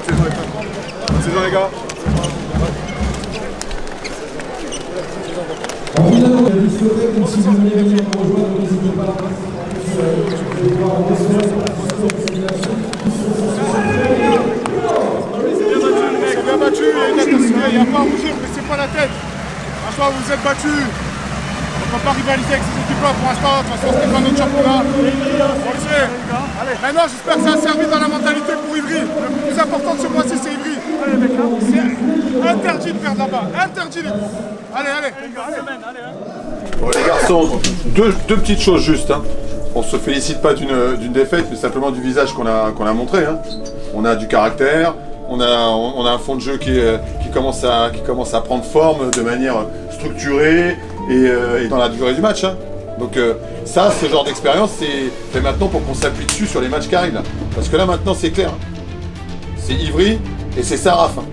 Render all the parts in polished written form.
Bonne saison les gars. Si vous voulez venir nous rejoindre, n'hésitez pas. C'est bien battu, il n'y a pas à rougir, mais c'est pas la tête. Franchement, vous vous êtes battus. On ne peut pas rivaliser avec ces équipes-là pour l'instant. De toute façon, c'était pas notre championnat. On le sait. Maintenant, j'espère que ça a servi dans la mentalité pour Ivry. Le plus important de ce mois-ci, c'est Ivry. C'est interdit de perdre là-bas. Interdit les gros. Allez. Bon, les garçons, deux petites choses juste. Hein. On se félicite pas d'une défaite, mais simplement du visage qu'on a montré. Hein. On a du caractère, on a un fond de jeu qui commence à prendre forme de manière structurée et dans la durée du match. Hein. Donc ça, ce genre d'expérience, c'est fait maintenant pour qu'on s'appuie dessus sur les matchs qui arrivent. Là. Parce que là maintenant c'est clair. C'est Ivry et c'est Saraf. Hein.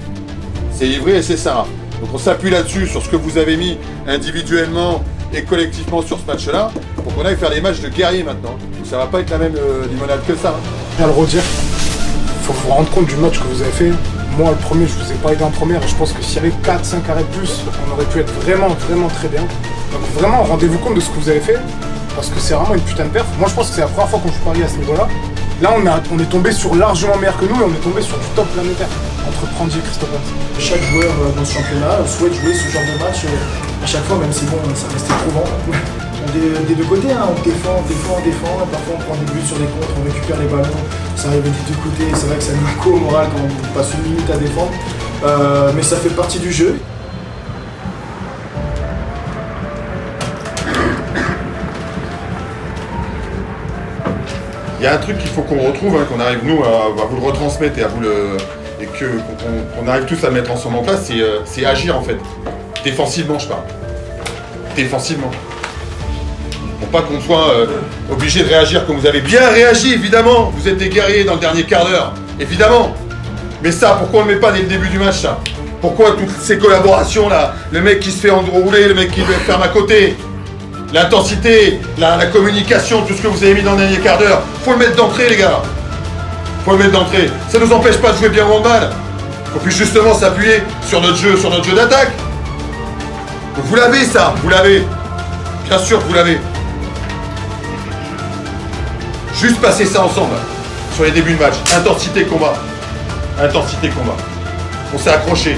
C'est Ivry et c'est Saraf. Donc on s'appuie là-dessus, sur ce que vous avez mis individuellement et collectivement sur ce match-là, pour qu'on aille faire les matchs de guerriers maintenant. Donc ça va pas être la même limonade que ça. Hein. Je viens le redire, il faut vous rendre compte du match que vous avez fait. Moi, le premier, je vous ai pas aidé en première, et je pense que s'il y avait 4-5 arrêts de plus, on aurait pu être vraiment très bien. Donc vraiment, rendez-vous compte de ce que vous avez fait, parce que c'est vraiment une putain de perf. Moi, je pense que c'est la première fois qu'on joue Paris à ce niveau-là. Là, on est tombé sur largement meilleur que nous, et on est tombé sur du top planétaire, entre Prandi et Christophe. Chaque joueur dans ce championnat souhaite jouer ce genre de match à chaque fois, même si bon, ça restait éprouvant. Des deux côtés, hein, on défend, parfois on prend des buts sur des contres, on récupère les ballons, ça arrive des deux côtés, c'est vrai que ça nous met un coup au moral quand on passe une minute à défendre, mais ça fait partie du jeu. Il y a un truc qu'il faut qu'on retrouve, hein, qu'on arrive nous à vous le retransmettre et qu'on arrive tous à mettre ensemble en place, c'est agir en fait. Défensivement, je parle. Défensivement. Pour pas qu'on soit obligé de réagir comme vous avez bien réagi, évidemment. Vous êtes des guerriers dans le dernier quart d'heure, évidemment. Mais ça, pourquoi on ne le met pas dès le début du match, ça? Pourquoi toutes ces collaborations là? Le mec qui se fait enrouler, le mec qui veut ferme à côté. L'intensité, la communication, tout ce que vous avez mis dans le dernier quart d'heure, faut le mettre d'entrée les gars. Faut le mettre d'entrée. Ça nous empêche pas de jouer bien au handball. Qu'on puisse justement s'appuyer sur notre jeu d'attaque. Donc vous l'avez ça, vous l'avez. Bien sûr que vous l'avez. Juste passer ça ensemble, sur les débuts de match. Intensité combat. Intensité combat. On s'est accroché.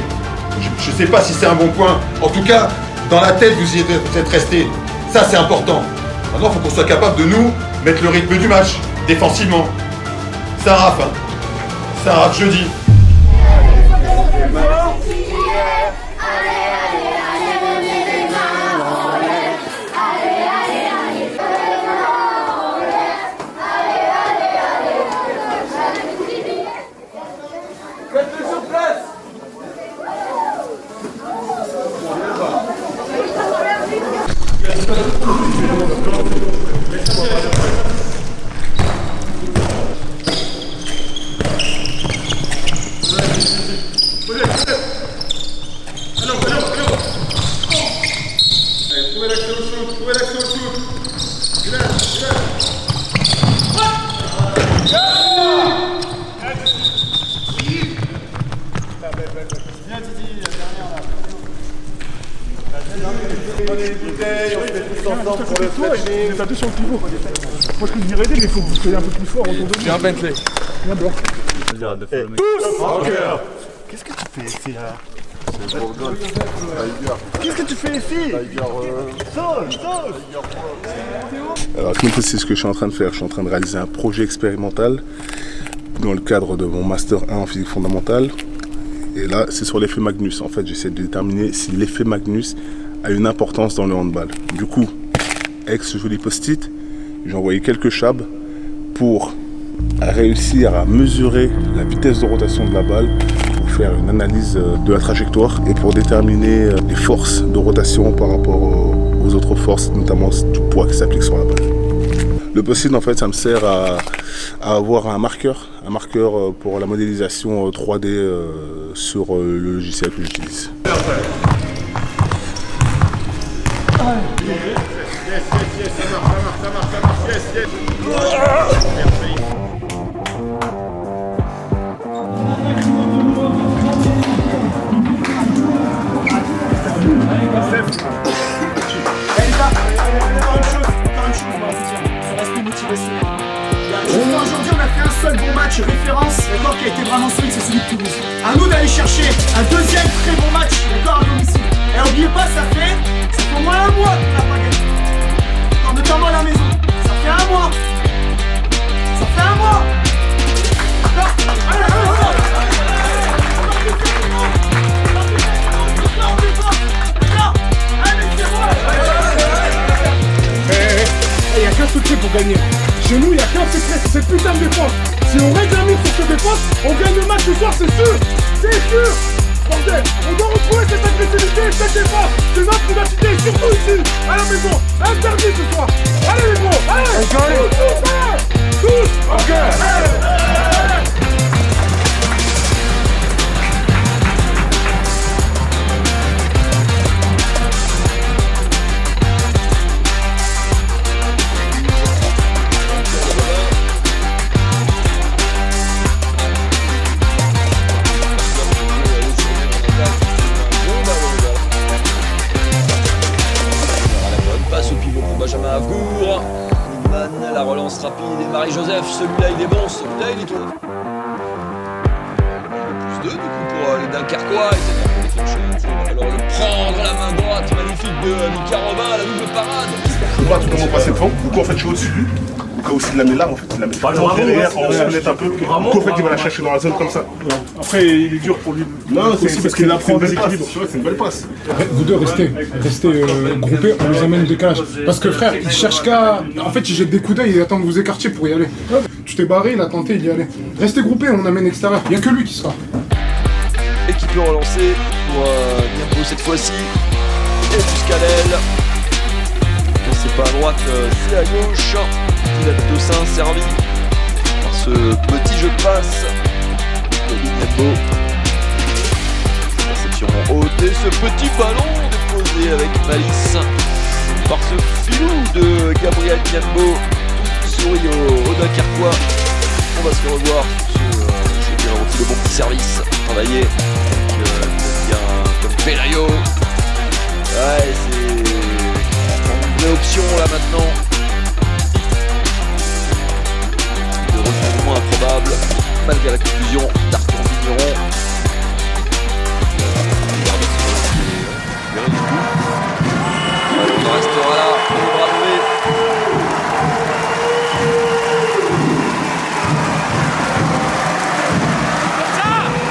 Je sais pas si c'est un bon point. En tout cas, dans la tête, vous y êtes resté. Ça, c'est important. Maintenant, il faut qu'on soit capable de nous mettre le rythme du match, défensivement. C'est un raf, hein. C'est un raf jeudi. Vous êtes à deux sur le pivot. Moi je peux venir aider, mais il faut que vous soyez un peu plus fort autour de nous. Viens Bentley. Viens Blanc. Qu'est-ce que tu fais ici là? Qu'est-ce que tu fais ici? Alors, c'est ce que je suis en train de faire. Je suis en train de réaliser un projet expérimental dans le cadre de mon Master 1 en physique fondamentale. Et là, c'est sur l'effet Magnus. En fait, j'essaie de déterminer si l'effet Magnus a une importance dans le handball. Du coup, avec ce joli post-it, j'ai envoyé quelques chabs pour réussir à mesurer la vitesse de rotation de la balle, pour faire une analyse de la trajectoire et pour déterminer les forces de rotation par rapport aux autres forces, notamment du poids qui s'applique sur la balle. Le post-it, en fait, ça me sert à avoir un marqueur pour la modélisation 3D sur le logiciel que j'utilise. Ça marche. match référence, d'accord, qui a été vraiment solide, c'est celui de Toulouse. À nous d'aller chercher un deuxième très bon match, d'accord, à domicile. Et n'oubliez pas, ça fait au moins un mois qu'on n'a pas gagné. D'accord, notamment à la maison. Ça fait un mois. Ça fait un mois. D'accord. Allez, il n'y a qu'un secret pour gagner. Chez nous, il n'y a qu'un secret, c'est cette putain de défense. Si on règle la mise sur cette défense, on gagne le match ce soir, c'est sûr. C'est sûr. Bordel, on doit retrouver cette agressivité et cette défense. C'est notre identité, surtout ici, à la maison. Interdit ce soir. Allez les gros, allez. Tous. Ok. Benjamin Avour, Lindman, la relance rapide et Marie-Joseph, celui-là il est bon, celui-là il est tout. Plus 2 du coup pour les Dunkerquois, et c'est pour déclencher. Il va falloir le prendre, la main droite magnifique de Mika Robin, la double parade. Je peux pas totalement passer devant, du coup en fait je suis au-dessus. Au cas où s'il la met là, en fait, il la met toujours derrière, on se connaît un peu. Du coup en fait il va la chercher dans la zone comme ça. Après, il est dur pour lui. Non, c'est parce qu'il apprend des équilibres. C'est une belle passe. Vous deux restez groupés, on les amène au décalage. Parce que frère, il cherche qu'à... En fait, il jette des coups d'œil, il attend que vous écartiez pour y aller. Tu t'es barré, il a tenté, il y allait. Restez groupés, on amène extérieur. Il n'y a que lui qui sera. Et qui peut relancer pour Niambo cette fois-ci. Et jusqu'à l'aile. C'est pas à droite, c'est à gauche. Il a de sein servi par ce petit jeu de passe de Niambo. Réception haute et ce petit ballon déposé avec malice par ce filou de Gabriel Niambo. Souris au Dunkerquois. On va se revoir sur le bon petit service travaillé bien comme Pelayo. Ouais, c'est une vraie option là maintenant. De retournement improbable malgré la conclusion d'Arthur Vigneron. On restera là, on va lever.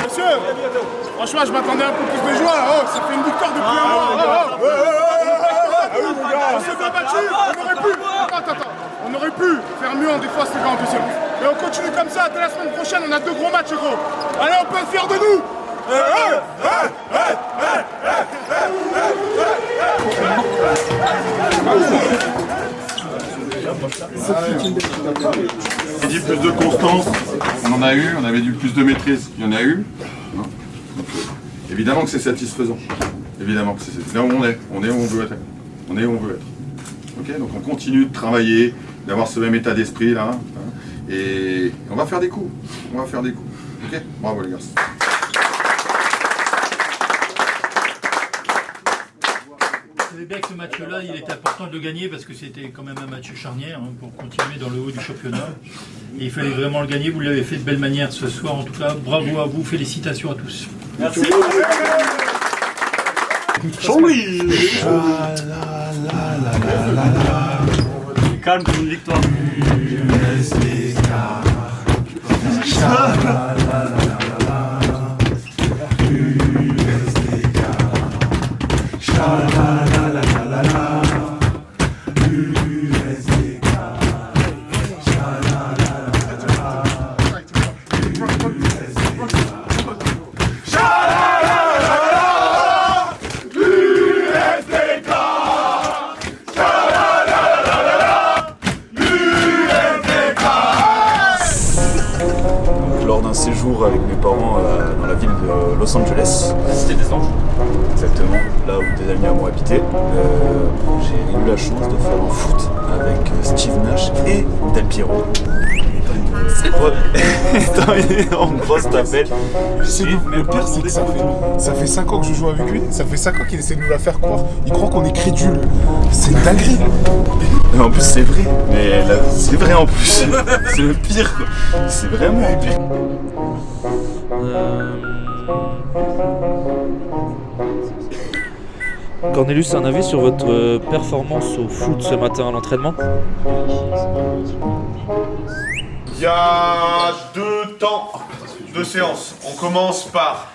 Monsieur, franchement, je m'attendais un peu plus de joie. Oh, ça fait une victoire depuis un mois. On s'est pas battu, on aurait pu. Attends. On aurait pu faire mieux en défense, les gars, en deuxième. Et on continue comme ça. Dès la semaine prochaine, on a 2 gros matchs, gros. Allez, on peut être fiers de nous. Il dit plus de constance, on en a eu, on avait du plus de maîtrise, il y en a eu. Donc, évidemment que c'est satisfaisant. Évidemment que c'est là où on est où on veut être. On est où on veut être. Ok, donc on continue de travailler, d'avoir ce même état d'esprit là. Et on va faire des coups. Ok, bravo les gars. Vous savez bien que ce match-là, il était important de le gagner parce que c'était quand même un match charnière pour continuer dans le haut du championnat. Et il fallait vraiment le gagner. Vous l'avez fait de belle manière ce soir. En tout cas, bravo à vous. Félicitations à tous. Merci. Calme pour une victoire. Lors d'un séjour avec mes parents dans la ville de Los Angeles. C'était des anges. Exactement, là où des amis à moi habitaient. J'ai eu la chance de faire un foot avec Steve Nash et Del Piero. C'est en grosse tapette. Le pire, c'est que ça fait 5 ans que je joue avec lui. Ça fait 5 ans qu'il essaie de nous la faire croire. Il croit qu'on est crédule. C'est une dinguerie. Mais en plus, c'est vrai. Mais là, c'est vrai en plus. C'est le pire. C'est vraiment le pire. Cornelius, un avis sur votre performance au foot ce matin à l'entraînement? Il y a 2 temps de séance. On commence par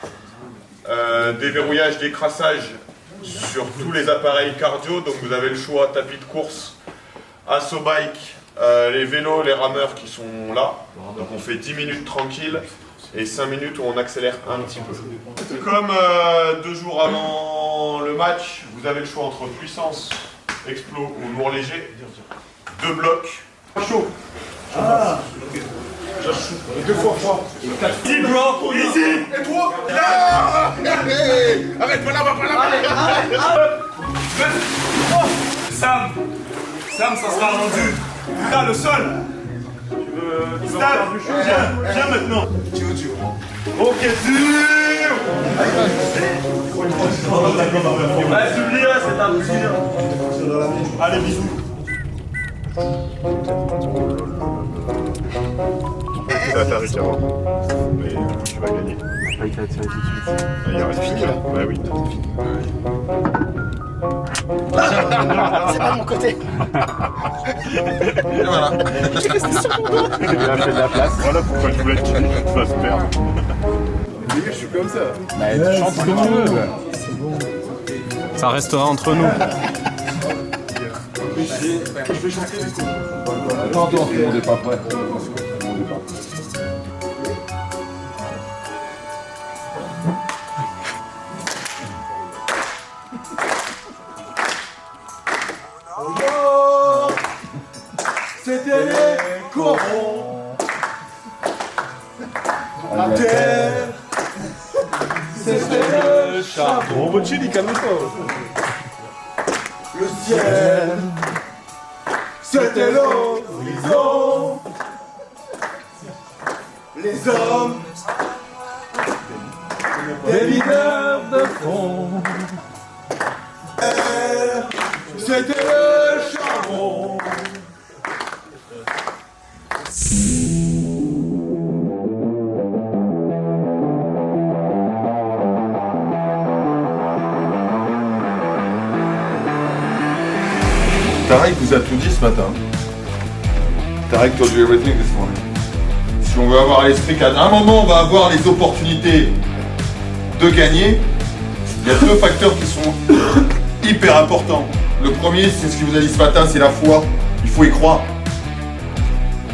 déverrouillage, décrassage sur tous les appareils cardio. Donc vous avez le choix, tapis de course, assaut bike, les vélos, les rameurs qui sont là. Donc on fait 10 minutes tranquille et 5 minutes où on accélère un petit peu. Comme 2 jours avant le match, vous avez le choix entre puissance, explo ou lourd léger. 2 blocs. Chaud. Ah, ok. 2 fois 3. 10 bro, ici. Et toi? Arrête, pas là. Sam, ça sera rendu. Là, le sol. Tu veux faire du chaud? Viens maintenant. Dur. Ok, dur. Allez, t'oublies, c'est un plaisir. Allez, bisous. Ça t'a réussi avant. Mais tu vas gagner. Il t'a tiré tout de suite. Il y a rien fini là. Bah oui, c'est fini. C'est pas de mon côté. Et voilà. Il a fait de la place. Voilà pourquoi je voulais que tu te fasses perdre. Je suis comme ça. Bah, tu chantes ce que tu veux. Ça restera entre nous. Je vais chanter du coup. Attends, tout le monde n'est pas prêt. C'était les corons. La terre. C'était le charbon. Boccelli, calme-toi. Le ciel. C'était l'horizon. Les hommes. Des leaders de front. C'était le charbon. Tarek vous a tout dit ce matin. Tarek told you everything this morning. Si on veut avoir à l'esprit qu'à un moment on va avoir les opportunités de gagner, il y a 2 facteurs qui sont hyper importants. Le premier, c'est ce qu'il vous a dit ce matin, c'est la foi. Il faut y croire.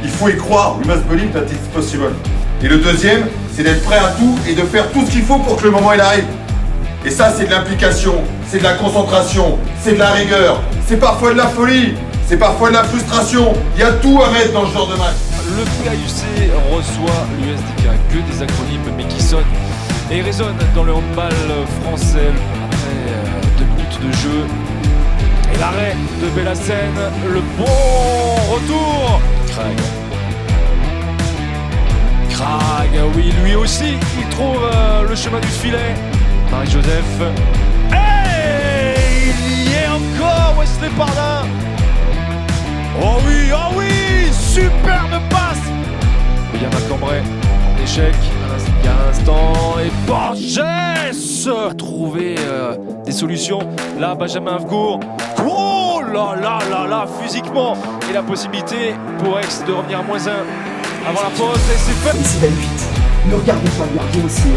Il faut y croire. We must believe that it's possible. Et le deuxième, c'est d'être prêt à tout et de faire tout ce qu'il faut pour que le moment il arrive. Et ça, c'est de l'implication, c'est de la concentration, c'est de la rigueur, c'est parfois de la folie, c'est parfois de la frustration. Il y a tout à mettre dans ce genre de match. Le PAUC reçoit l'USDK, que des acronymes mais qui sonnent et résonnent dans le handball français. Après 2 minutes de jeu et l'arrêt de Bellassène, le bon retour. Krag, oui, lui aussi, il trouve le chemin du filet. Marie-Joseph. Hey, il y est encore, Wesley Pardin. Oh oui, superbe passe. William Cambrai, en échec, il y a un instant, et Borges a trouvé des solutions. Là, Benjamin Avgour. Oh là, physiquement. Et la possibilité pour Aix de revenir à -1 avant la pause, et c'est fait. Ici va vite. Ne regardez pas le gardien aussi.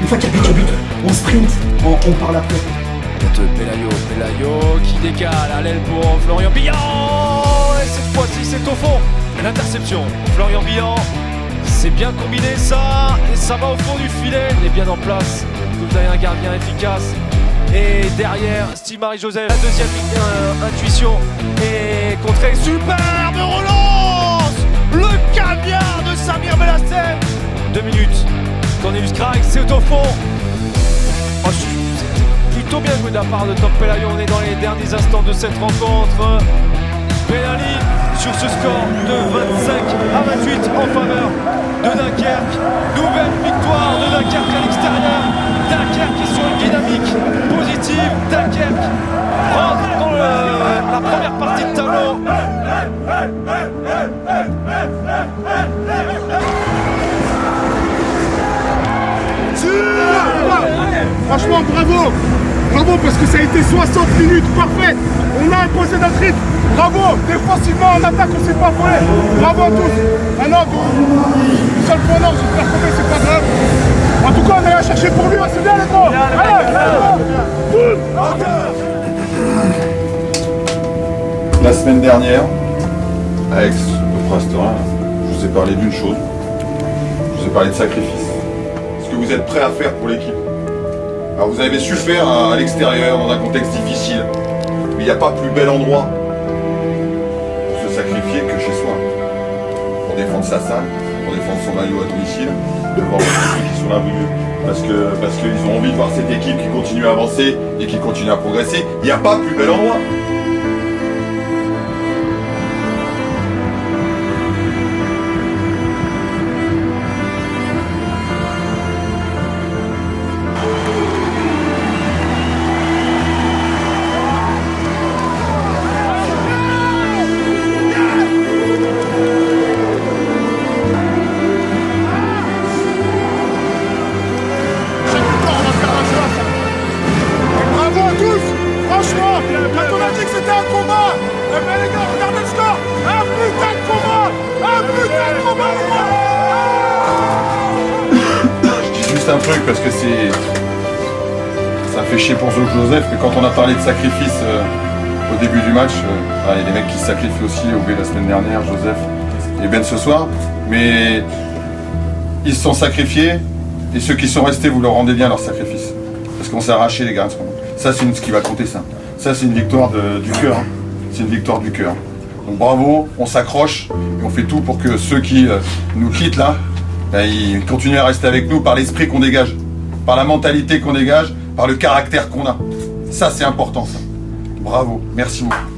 Une fois qu'il y a but, on sprint, on parle après. Pelayo qui décale à l'aile pour Florian Billan. Et cette fois-ci, c'est au fond. L'interception. Florian Billan. C'est bien combiné ça. Et ça va au fond du filet. Il est bien en place. Vous avez un gardien efficace. Et derrière, Steve Marie-Joseph. La deuxième intuition. Et contrée. Superbe relance. Le caviar de Samir Bellassène. 2 minutes. Cornelius Krag, c'est au fond. Oh, c'était plutôt bien joué de la part de Tom Pelayo. On est dans les derniers instants de cette rencontre. pénalise sur ce score de 25-28 en faveur de Dunkerque. Nouvelle victoire de Dunkerque à l'extérieur. Dunkerque est sur une dynamique positive. Dunkerque rentre dans la première partie de tableau. Franchement, bravo! Bravo parce que ça a été 60 minutes parfaites. On a imposé notre rythme. Bravo! Défensivement, en attaque, on s'est pas volé. Bravo à tous. Maintenant, du seul point nord, j'espère que c'est pas grave. En tout cas, on est allé chercher pour lui. C'est bien les gars. Allez, La semaine dernière, avec le Prasterin, je vous ai parlé d'une chose. Je vous ai parlé de sacrifice. Ce que vous êtes prêts à faire pour l'équipe. Alors vous avez su le faire à l'extérieur, dans un contexte difficile. Mais il n'y a pas plus bel endroit pour se sacrifier que chez soi. Pour défendre sa salle, pour défendre son maillot à domicile, devant ceux qui sont là venus. Parce qu'ils ont envie de voir cette équipe qui continue à avancer et qui continue à progresser. Il n'y a pas plus bel endroit. Un truc parce que ça fait chier pour Joseph que quand on a parlé de sacrifice au début du match, il y a des mecs qui se sacrifient aussi, Aubé la semaine dernière, Joseph et Ben ce soir, mais ils se sont sacrifiés et ceux qui sont restés, vous leur rendez bien leur sacrifice parce qu'on s'est arraché les gars. Ça c'est ce qui va compter, ça c'est une victoire du cœur, hein. C'est une victoire du cœur. Donc bravo, on s'accroche et on fait tout pour que ceux qui nous quittent là, ils continuent à rester avec nous par l'esprit qu'on dégage, par la mentalité qu'on dégage, par le caractère qu'on a. Ça, c'est important, ça. Bravo, merci beaucoup.